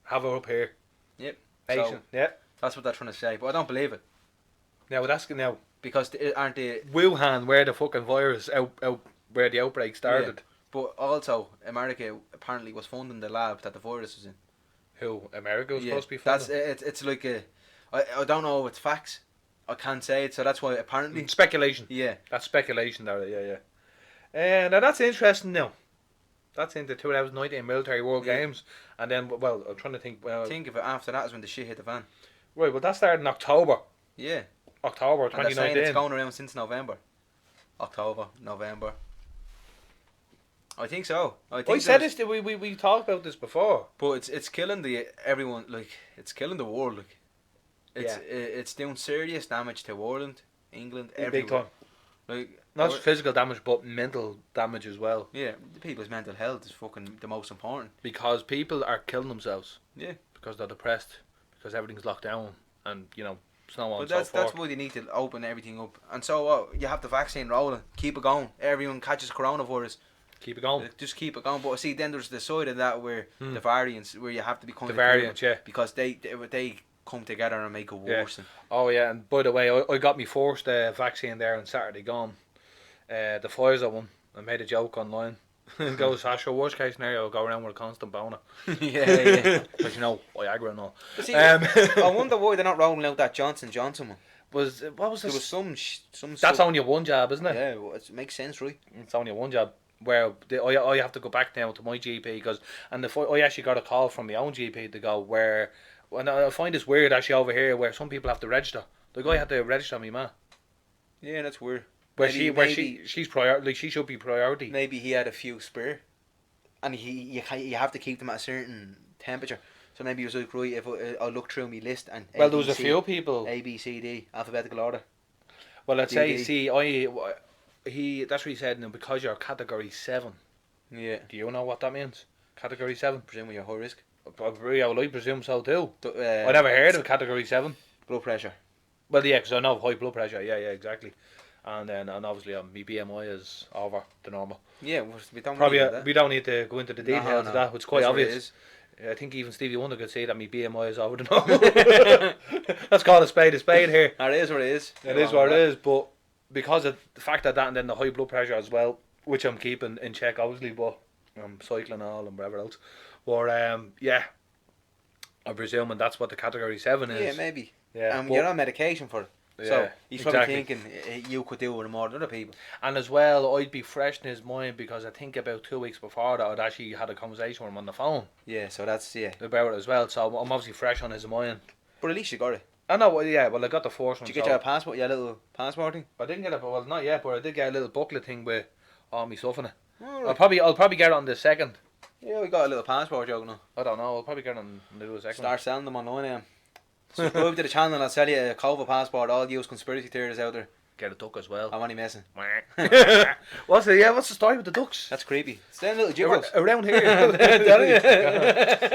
have it up here. Yep. Asian. So, yep. That's what they're trying to say, but I don't believe it. Now that's now because aren't they Wuhan, where the fucking virus out where the outbreak started. Yeah. But also, America apparently was funding the lab that the virus was in. Who? America was supposed to be funding? It's like I don't know if it's facts. I can't say it, so that's why apparently... Speculation. Yeah. That's speculation there, yeah. Now that's interesting now. That's in the 2019 Military World Games. And then, well, I'm trying to think... think of it after that is when the shit hit the fan. Right, well that started in October. Yeah. October 2019. And they're saying it's going around since November. October, November. I think so. I said this. We talked about this before. But it's killing everyone. Like it's killing the world. Like it's doing serious damage to Ireland, England, everywhere. Big time. Like not just physical damage, but mental damage as well. Yeah, the people's mental health is fucking the most important. Because people are killing themselves. Yeah. Because they're depressed. Because everything's locked down, and so on. But that's why they need to open everything up. And so you have the vaccine rolling. Keep it going. Everyone catches coronavirus. Keep it going. Just keep it going. But see, then there's the side of that where the variants, where you have to be kind the variants, because they come together and make it worse. Yeah. Oh yeah, and by the way, I got me first vaccine there on Saturday gone. The Pfizer one. I made a joke online. It goes, Asher, worst case scenario, I'll go around with a constant boner. yeah. Because Viagra and all. But see, I wonder why they're not rolling out that Johnson Johnson one. What was there was some that's only a one jab, isn't it? Yeah, well, it makes sense, right? It's only a one jab. Where I have to go back now to my GP I actually got a call from my own GP to go where, and I find this weird actually over here where some people have to register. The guy had to register me, man. Yeah, that's weird. She's priority. Like, she should be priority. Maybe he had a few spare, and you have to keep them at a certain temperature. So maybe he was like, right, if I look through my list and well, there was a few people A B C D alphabetical order. Well, let's say that's what he said. Now, because you're category 7. Yeah. Do you know what that means? Category 7. Presumably you're high risk. I presume so too. I never heard of category 7. Blood pressure. Well, yeah, because I know high blood pressure. Yeah, exactly. And then, obviously, my BMI is over the normal. Yeah, we don't need to go into the details of that. It's quite obvious. I think even Stevie Wonder could say that my BMI is over the normal. Let's call a spade here. It is what it is. It is what it is, but because of the fact that and then the high blood pressure as well, which I'm keeping in check, obviously, but I'm cycling all and whatever else. But yeah, I'm presuming that's what the category 7 is. Yeah, maybe. Yeah, you're on medication for it. Yeah, so he's probably thinking you could do it more than other people. And as well, I'd be fresh in his mind because I think about 2 weeks before that I'd actually had a conversation with him on the phone. Yeah, so that's about it as well. So I'm obviously fresh on his mind. But at least you got it. I know. Well, yeah. Well, I got the first one. Did you get your passport? Your little passport thing? I didn't get it. Well, not yet. But I did get a little booklet thing with all my stuff in it. Oh, right. I'll probably get it on the 2nd. Yeah, we got a little passport joke now. I don't know. I'll probably get it on the 2nd. Start selling them online. Subscribe to the channel and I'll sell you a COVID passport. All you conspiracy theories out there. Get a duck as well. I'm only messing. What's the story with the ducks? That's creepy. It's them little jiggles. Around here.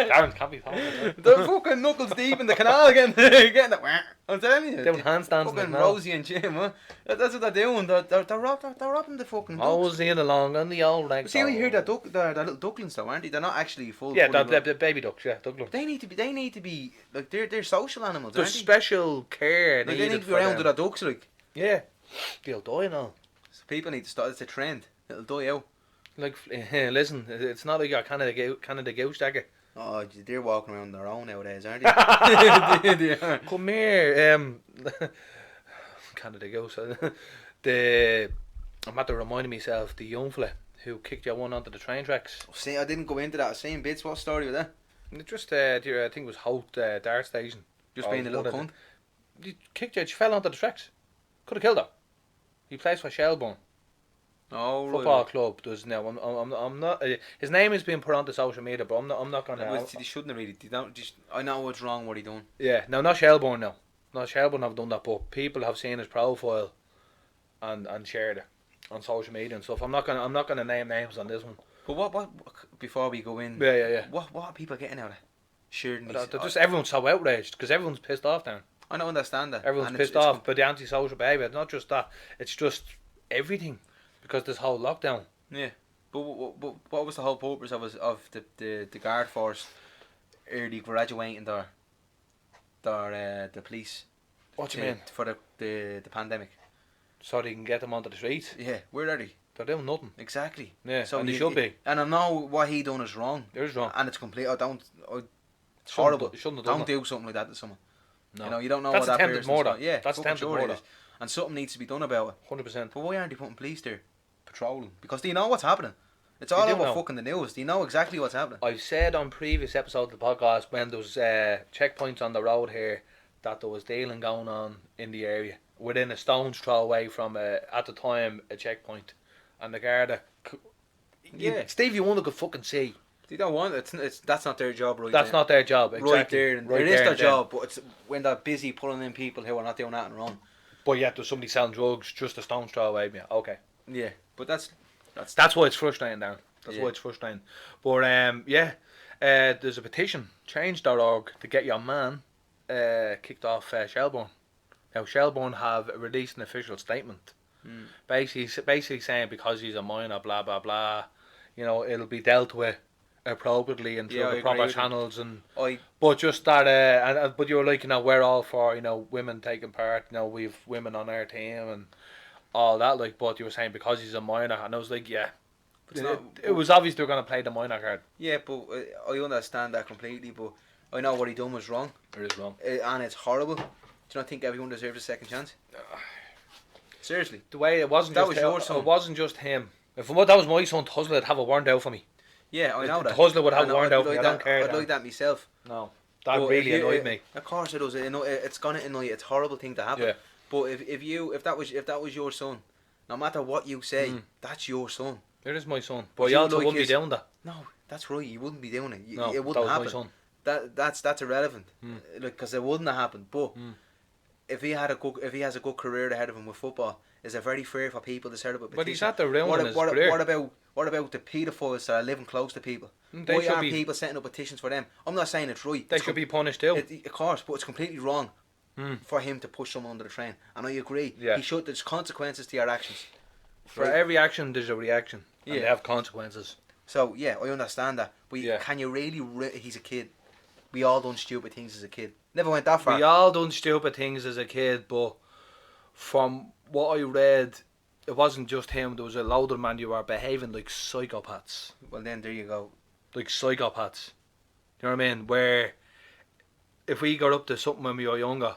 Darren can't be found. They're fucking knuckles deep in the canal again. Getting it. I'm telling you. Doing handstands. Fucking Rosie and Jim, huh? That's what they're doing. They're robbing the fucking ducks. Rosie and along on the old legs. See, you hear that they're little ducklings though, aren't they? They're not actually full. Yeah, they're baby ducks. Yeah, ducklings. They need to be like they're social animals. There's special care. Like, they need to be around with their ducks, like. Yeah. They'll die now. So people need to start. It's a trend. It'll die out. Like, listen, it's not like you're Canada Goose jacket. Oh, they're walking around their own nowadays, aren't they? Come here, Canada Goose. I'm at to remind myself the young fella who kicked your one onto the train tracks. See, I didn't go into that. Same bits. What story was that? It just, I think it was Holt Dart Station. Just being a little cunt. He kicked you. She fell onto the tracks. Could have killed her. He plays for Shelbourne. Oh, football club does now. I'm not. His name is being put onto social media, but I'm not going to. They shouldn't have really. They don't. I know what's wrong. What he done. Yeah, no, not Shelbourne. No, Not Shelburne have done that, but people have seen his profile and shared it on social media and stuff. I'm not gonna name names on this one. But what before we go in, Yeah. what are people getting out of sharing these? They're just everyone's so outraged because everyone's pissed off now. I don't understand that. Everyone's And pissed off by the antisocial behaviour. Not just that, it's just everything because this whole lockdown. Yeah, but what was the whole purpose of the guard force early graduating the police? What do you mean? For the pandemic? So they can get them onto the streets. Yeah, where are they? They're doing nothing. Exactly. Yeah, so and they should be. And I know what he done is wrong. It is wrong. And it's complete. It's horrible. Shouldn't have done Don't do something like that to someone. No. You know, you don't know That's what that attempted person's murder. got. Yeah, That's attempted sure it murder. is. And something needs to be done about it. 100%. But why aren't they putting police there patrolling? Because they know what's happening. It's all They do over know. fucking the news. They know exactly what's happening. I've said on previous episodes of the podcast when there was checkpoints on the road here that there was dealing going on in the area within a stone's throw away from at the time a checkpoint, and the guard. Stevie Wonder could fucking see. They don't want it. That's not their job, right? That's not their job. Exactly. Right there. Right it is there their and job, but it's when they're busy pulling in people who are not doing nothing wrong. But yet there's somebody selling drugs just a stone's throw away. Yeah, okay. Yeah, but that's why it's frustrating, Dan. That's why it's frustrating. But there's a petition, change.org, to get your man kicked off Shelburne. Now Shelburne have released an official statement, basically saying because he's a minor, blah blah blah, you know, it'll be dealt with appropriately and through the proper channels but just that but you were like, you know, we're all for, you know, women taking part, you know, we've women on our team and all that, like, but you were saying because he's a minor, and I was like, yeah, it was obvious they were going to play the minor card. Yeah, but I understand that completely, but I know what he done was wrong. It is wrong. And it's horrible. Do you not think everyone deserves a second chance? Seriously. The way it wasn't that just was your son. It wasn't just him. If that was my son, Tuzzler would have a warrant out for me. Yeah, I know that. Tuzzler would have a warrant out for me. I don't care. I'd like that myself. No. That really annoyed me. Of course it does. It's gonna annoy you. It's a horrible thing to happen. Yeah. But if that was your son, no matter what you say, that's your son. It is my son. But you also wouldn't be doing that. No, that's right. You wouldn't be doing it. No, it wouldn't happen. My son. That's irrelevant. Because it wouldn't have happened. But if he has a good career ahead of him with football, is it very fair for people to set up a petition? But he's at the ruining his career. What about the paedophiles that are living close to people? Why aren't people setting up petitions for them? I'm not saying it's right. They should be punished too. Of course, but it's completely wrong for him to push someone under the train. And I agree. Yeah. He should. There's consequences to your actions. For every action, there's a reaction. And they have consequences. So yeah, I understand that. But can you really? He's a kid. We all done stupid things as a kid. Never went that far. We all done stupid things as a kid, but from what I read, it wasn't just him. There was a load of men who were behaving like psychopaths. Well, then there you go. Like psychopaths. You know what I mean? Where if we got up to something when we were younger,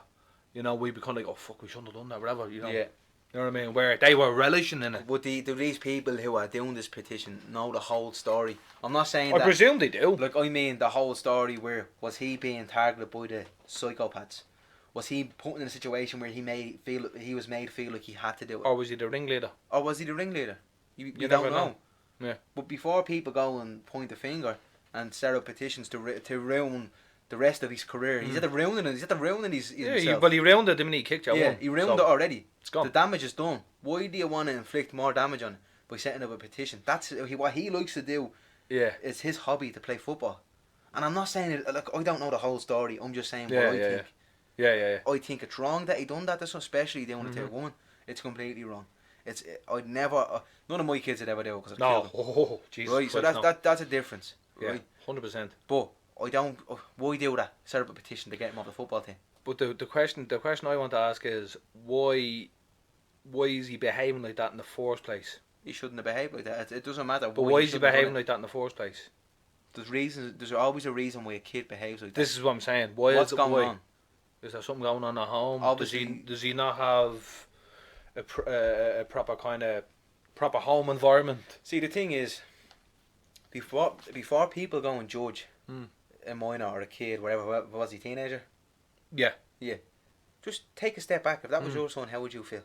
you know, we'd be kind of like, oh fuck, we shouldn't have done that, whatever. You know. Yeah. You know what I mean? Where they were relishing in it. But do these people who are doing this petition know the whole story? I'm not saying I presume they do. Like, I mean the whole story. Where was he being targeted by the psychopaths? Was he put in a situation where he was made to feel like he had to do it? Or was he the ringleader? Or was he the ringleader? You don't don't know. Yeah. But before people go and point the finger and set up petitions to ruin the rest of his career, he's at the ruining his himself. But he ruined it the minute he kicked you. Yeah, he ruined it already. It's gone. The damage is done. Why do you want to inflict more damage on it by setting up a petition? That's what he likes to do. Yeah. It's his hobby to play football. And I'm not saying it, like, I don't know the whole story. I'm just saying what I think. Yeah. I think it's wrong that he done that. That's especially doing it to a woman. It's completely wrong. I'd never. None of my kids would ever do it because no. Jesus. Right. Christ, so that's a difference. Yeah. Right. 100%. But I don't. Why do that? Set up a petition to get him off the football team. But the question I want to ask is why is he behaving like that in the first place? He shouldn't have behaved like that. It doesn't matter. But why is he behaving like that in the first place? There's reasons. There's always a reason why a kid behaves like that. This is what I'm saying. What's going on? Is there something going on at home? Obviously, does he not have a proper proper home environment? See, the thing is, before people go and judge a minor or a kid, whatever, was he a teenager? Yeah. Just take a step back. If that was your son, how would you feel?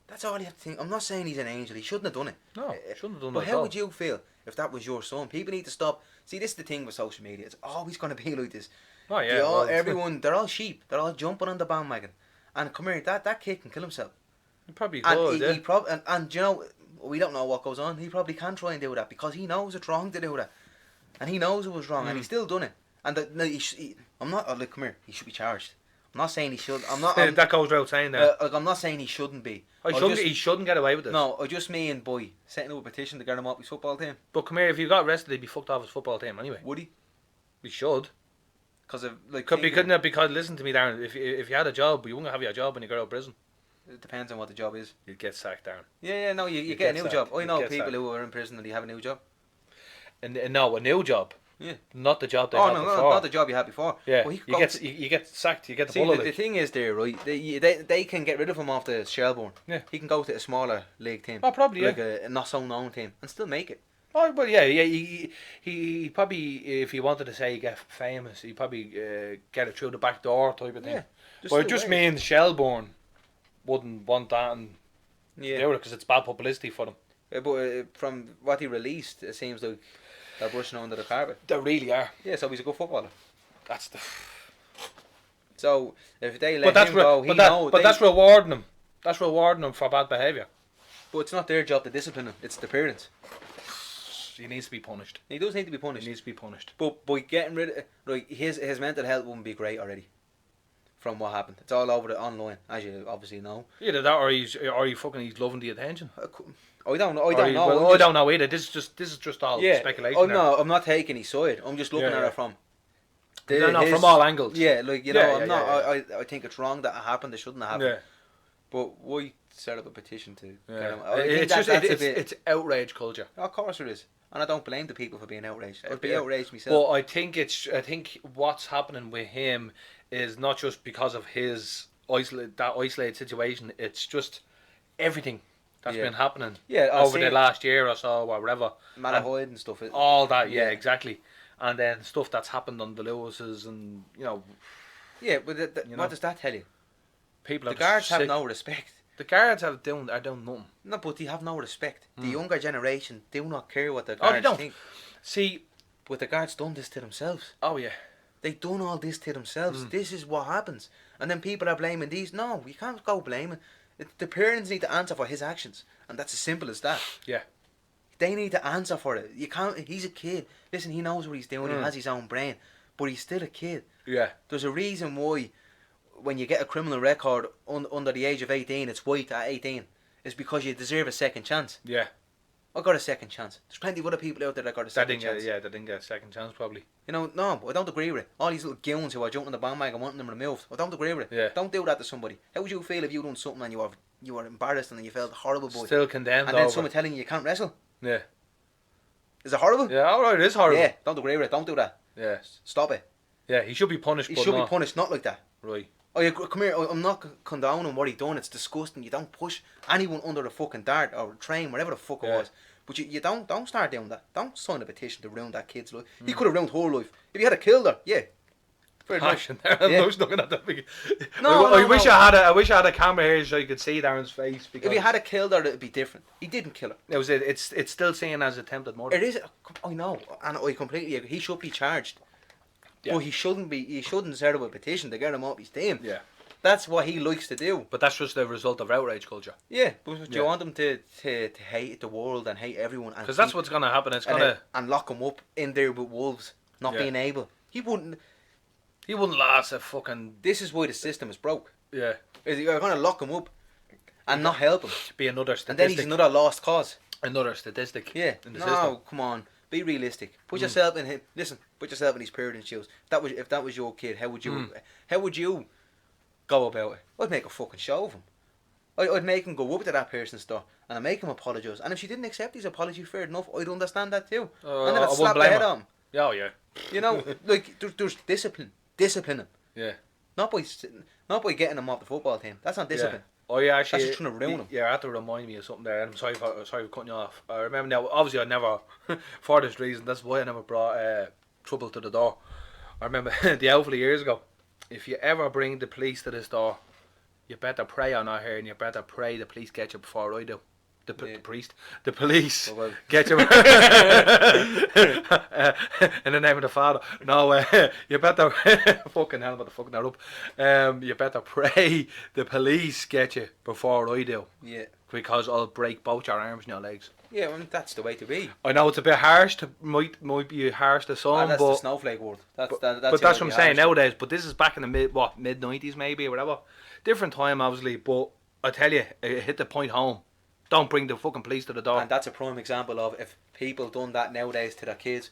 That's all you have to think. I'm not saying he's an angel. He shouldn't have done it. No, shouldn't have done but that. But how would you feel if that was your son. People need to stop. See, this is the thing with social media. It's always going to be like this. Oh yeah. Everyone, they're all sheep. They're all jumping on the bandwagon. And come here, that kid can kill himself. He probably And could. he probably and you know, we don't know what goes on. He probably can try and do that because he knows it's wrong to do that, and he knows it was wrong, and he's still done it. And I'm not like, come here. He should be charged. I'm not saying he should. That goes without saying that. Like, I'm not saying he shouldn't be. He shouldn't get away with this. No, I just mean by setting up a petition to get him off his football team. But come here, if you got arrested, he'd be fucked off his football team anyway. Would he? He should. Because of like. Because listen to me, Darren. If you had a job, you wouldn't have your job when you got out of prison. It depends on what the job is. You'd get sacked, Darren. Yeah. No, you get a new job. I know people who are in prison and they have a new job. And no, a new job. Yeah. Not the job they had before. No, not the job you had before. Yeah. Well, you get sacked. You get the bullet. The thing is there, right? They can get rid of him off the Shelbourne. Yeah. He can go to a smaller league team. Oh, probably, like a not so known team, and still make it. Oh, but yeah. He probably, if he wanted to say get famous, he probably get it through the back door type of thing. Yeah. But it just means Shelbourne wouldn't want that and do it because it's bad publicity for them. But from what he released, it seems like they're brushing under the carpet. They really are. Yeah, so he's a good footballer. That's the. So if they let him go, But that's rewarding him. That's rewarding him for bad behaviour. But it's not their job to discipline him. It's the parents. He needs to be punished. He does need to be punished. He needs to be punished. But by getting rid of like his mental health wouldn't be great already. From what happened, it's all over the online, as you obviously know. Either that, or he's loving the attention. I don't know. I don't know either. This is just all speculation. I'm not taking his side. I'm just looking at it from. From all angles. Yeah, like I think it's wrong that it happened. It shouldn't have happened. Yeah. But why set up a petition to get him? It's outrage culture. Of course it is, and I don't blame the people for being outraged. I'd be outraged myself. But I think what's happening with him is not just because of his isolated situation. It's just everything that's been happening over the last year or so, or whatever. Malahoyd and stuff. All that, exactly. And then stuff that's happened on the Lewises, and Yeah, but what does that tell you? The guards have no respect. The guards are doing nothing. No, but they have no respect. The younger generation do not care what the guards think. See, but the guards done this to themselves. Oh yeah. They done all this to themselves. This is what happens. And then people are blaming these. No, you can't go blaming. The parents need to answer for his actions. And that's as simple as that. Yeah. They need to answer for it. You can't. He's a kid. Listen, he knows what he's doing. He has his own brain. But he's still a kid. Yeah. There's a reason why when you get a criminal record under the age of 18, it's white at 18. It's because you deserve a second chance. Yeah. I got a second chance. There's plenty of other people out there that got a second chance. They didn't get a second chance probably. No, I don't agree with it. All these little goons who are jumping on the bandwagon wanting them removed. I don't agree with it. Yeah. Don't do that to somebody. How would you feel if you done something and you were embarrassed and you felt horrible about it? Still condemned and then someone telling you can't wrestle? Yeah. Is it horrible? Yeah, alright, it is horrible. Yeah, don't agree with it. Don't do that. Yeah. Stop it. Yeah, he should be punished. He should be punished, not like that. Right. Oh, yeah, come here. I'm not condoning what he done. It's disgusting. You don't push anyone under the fucking dart or train, whatever the fuck it was. But you don't start doing that. Don't sign a petition to ruin that kid's life. He could have ruined her life. If he had killed her, Passion there. I was looking at that. I wish I had a camera here so you could see Darren's face. Because if he had killed her, it'd be different. He didn't kill her. It's still seen as attempted murder. It is. I know, and I completely agree. He should be charged. Yeah. But he shouldn't be. He shouldn't set up a petition to get him off his team. Yeah. That's what he likes to do. But that's just the result of outrage culture. Yeah, but you want him to hate the world and hate everyone. Because that's what's going to happen. It's going to... And lock him up in there with wolves, not being able. He wouldn't last a fucking... This is why the system is broke. Yeah. You're going to lock him up and not help him. Be another statistic. And then he's another lost cause. Another statistic. Yeah. In the system. Come on. Be realistic. Put yourself in him. Listen. Put yourself in his parents' shoes. If that was your kid, how would you go about it? I'd make a fucking show of him. I'd make him go up to that person's store and I'd make him apologise. And if she didn't accept his apology, fair enough, I'd understand that too. And then I'd slap the head on him. Oh yeah. You know, like there's discipline. Discipline him. Yeah. Not by getting him off the football team. That's not discipline. Yeah. Oh yeah, actually, that's just trying to ruin him. Yeah, I have to remind me of something there. I'm sorry for cutting you off. I remember now. Obviously, I never, for this reason, that's why I never brought trouble to the door. I remember the awful years ago. If you ever bring the police to this door, you better pray I'm not here, and you better pray the police get you before I do. The priest, the police, well. get you in the name of the Father. No, you better fucking hell, but fucking that up. You better pray the police get you before I do. Yeah. Because I'll break both your arms and your legs. Yeah, well, that's the way to be. I know it's a bit harsh. Might be harsh to some, that's but the snowflake word. That's but that's what I'm saying nowadays. But this is back in the mid 90s maybe or whatever. Different time obviously, but I tell you, it hit the point home. Don't bring the fucking police to the door. And that's a prime example of if people done that nowadays to their kids,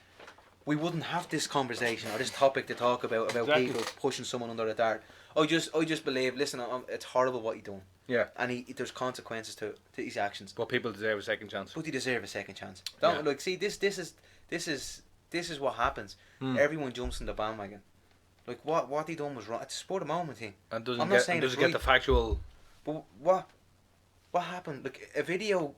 we wouldn't have this conversation or this topic to talk about exactly. People pushing someone under the dart. I just believe, listen, it's horrible what he done. Yeah. And there's consequences to his actions. But people deserve a second chance. But he deserve a second chance. Don't see this is what happens. Everyone jumps in the bandwagon. Like what he done was wrong. It's a spur of the moment thing. And doesn't get the factual. But what happened? Like a video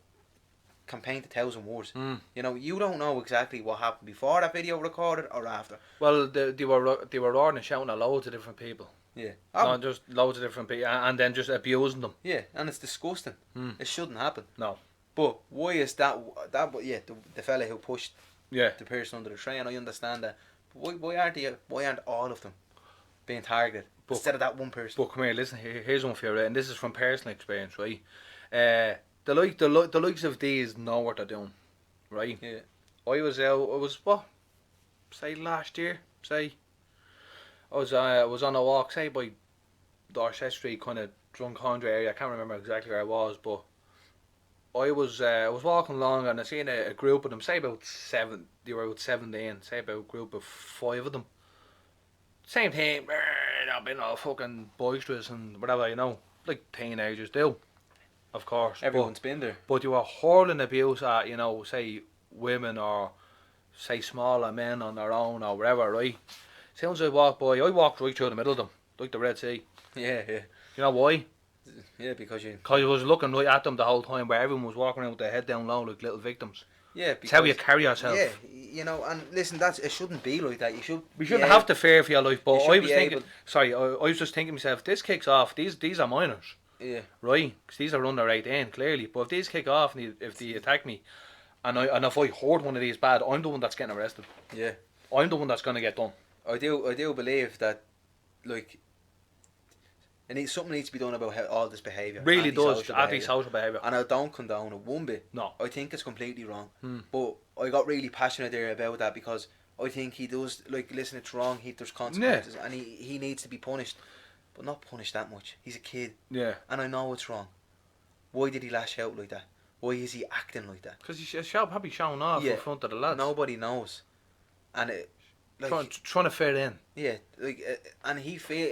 can paint 1,000 words. You know, you don't know exactly what happened before that video recorded or after. Well, they were roaring and shouting at loads of different people. Yeah. No, just loads of different people, and then just abusing them. Yeah, and it's disgusting. It shouldn't happen. No. But why is that? The fella who pushed the person under the train, I understand that. But why aren't all of them being targeted instead of that one person? But come here, listen. Here's one for you, right? And this is from personal experience, right? The likes of these know what they're doing, right? Yeah. I was last year, I was on a walk, say by Dorset Street, kind of Drumcondra area. I can't remember exactly where I was, but I was walking along and I seen a group of them. Say about 7. They were about 17. Say about a group of 5 of them. Same thing. They've been all fucking boisterous and whatever, you know, like teenagers do. Of course, Everyone's been there. But you were hurling abuse at, you know, say women or say smaller men on their own or whatever, right? As soon as I walked by, I walked right through the middle of them, like the Red Sea. Yeah. You know why? Yeah, because I was looking right at them the whole time, where everyone was walking around with their head down low like little victims. Yeah, it's how you carry yourself. Yeah, you know, and listen, it shouldn't be like that. We shouldn't have to fear for your life. But I was thinking, I was just thinking to myself, if this kicks off, these are minors. Yeah. Right, because these are under 18 clearly. But if these kick off and if they attack me, and if I hurt one of these bad, I'm the one that's getting arrested. Yeah. I'm the one that's gonna get done. I do believe that, like, something needs to be done about all this behaviour. Really does, anti-social behaviour. And I don't condone it one bit. No. I think it's completely wrong. But I got really passionate there about that because I think he does, like, listen, it's wrong, there's consequences, and he needs to be punished. But not punished that much. He's a kid. Yeah. And I know it's wrong. Why did he lash out like that? Why is he acting like that? Because he's probably showing off in front of the lads. Nobody knows. And trying to fit in. Yeah, like, and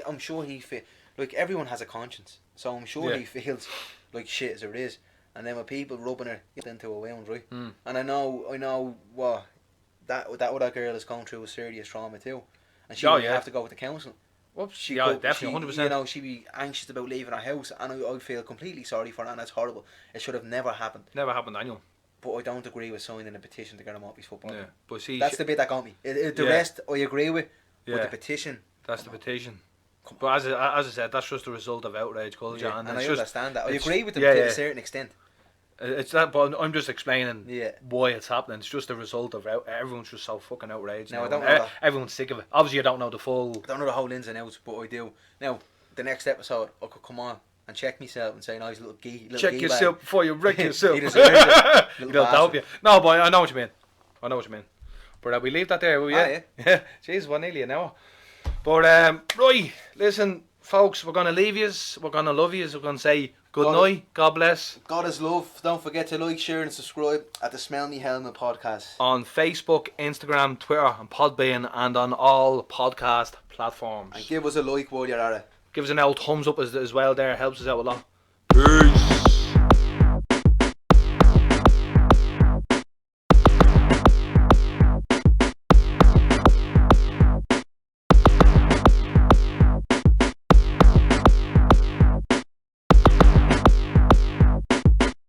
I'm sure he feel like everyone has a conscience, so I'm sure he feels like shit as it is. And then when people rubbing her into a wound, right? And I know what that other girl is going through a serious trauma too, and she would have to go with the council. Well, definitely, 100%. You know, she'd be anxious about leaving her house, and I feel completely sorry for her, and that's horrible. It should have never happened. Never happened, I know. But I don't agree with signing a petition to get him off his football. Yeah, but see, that's the bit that got me. The rest I agree with, but the petition. That's the petition. But as I said, that's just the result of outrage culture, and I understand that. I agree with them to a certain extent. It's that, but I'm just explaining why it's happening. It's just a result of everyone's just so fucking outraged. Now I don't know everyone's sick of it. Obviously, you don't know the full. I don't know the whole ins and outs, but I do. Now, the next episode, I could come on and check myself and say, "No, he's a little gee." Check yourself before you wreck yourself. He deserves it. They'll help you. No, but I know what you mean. But we leave that there, will we? Yeah. Jeez, we're nearly an hour. But right, listen, folks, we're gonna leave yous. We're gonna love yous. We're gonna say good night. God bless. God is love. Don't forget to like, share, and subscribe at the Smell Me Helmet podcast on Facebook, Instagram, Twitter, and Podbean, and on all podcast platforms. And give us a like while you're at it. Give us an old thumbs up as well. There helps us out a lot. Peace.